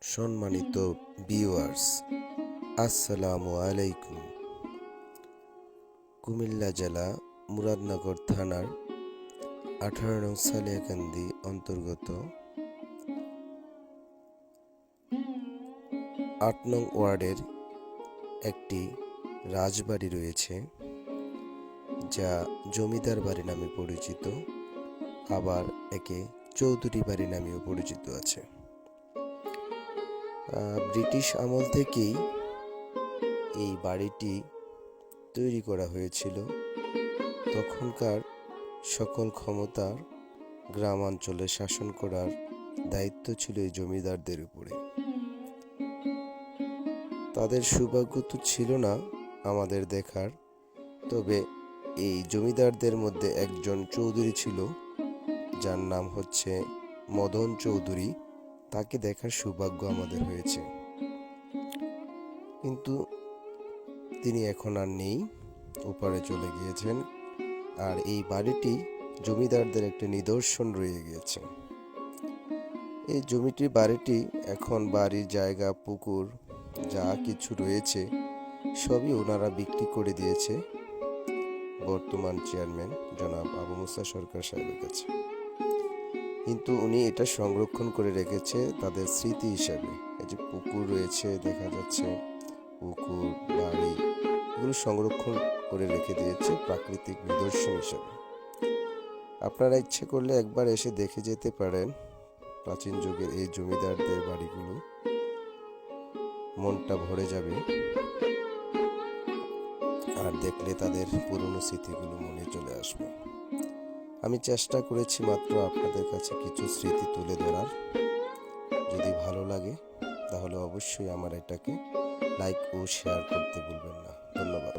সম্মানিত ভিউয়ার্স, আসসালামু আলাইকুম। কুমিল্লা জেলা মুরাদনগর থানার 18 নং সালিয়াকান্দি অন্তর্গত 8 নং ওয়ার্ডের একটি রাজবাড়ি রয়েছে, যা জমিদার বাড়ি নামে পরিচিত, আবার একে চৌধুরী বাড়ি নামেও পরিচিত আছে। ব্রিটিশ আমল থেকেই এই বাড়িটি তৈরি করা হয়েছিল। তখনকার সকল ক্ষমতার গ্রামাঞ্চলে শাসন করার দায়িত্ব ছিল এই জমিদারদের উপরে। তাদের সৌভাগ্য তো ছিল না আমাদের দেখার, তবে এই জমিদারদের মধ্যে একজন চৌধুরী ছিল, যার নাম হচ্ছে মদন চৌধুরী। তাকে দেখার সৌভাগ্য আমাদের হয়েছে, কিন্তু তিনি এখন আর নেই, ওপারে চলে গিয়েছেন। আর এই বাড়িটি জমিদারদের একটা নিদর্শন রয়ে গিয়েছে। এই জমিটির বাড়িটি এখন বাড়ির জায়গা, পুকুর যা কিছু রয়েছে সবই ওনারা বিক্রি করে দিয়েছে বর্তমান চেয়ারম্যান জনাব আবু মুসা সরকার সাহেবের কাছে। কিন্তু উনি এটা সংরক্ষণ করে রেখেছে তাদের স্মৃতি হিসাবে। এই যে পুকুর রয়েছে দেখা যাচ্ছে, পুকুর, বাড়ি, এগুলো সংরক্ষণ করে রেখে দিয়েছে প্রাকৃতিক নিদর্শন হিসাবে। আপনারা ইচ্ছে করলে একবার এসে দেখে যেতে পারেন প্রাচীন যুগের এই জমিদারদের বাড়িগুলো, মনটা ভরে যাবে। আর দেখলে তাদের পুরনো স্মৃতিগুলো মনে চলে আসবে। আমি চেষ্টা করেছি মাত্র আপনাদের কাছে কিছু স্মৃতি তুলে ধরার। যদি ভালো লাগে তাহলে অবশ্যই আমার এটাকে লাইক ও শেয়ার করতে ভুলবেন না। ধন্যবাদ।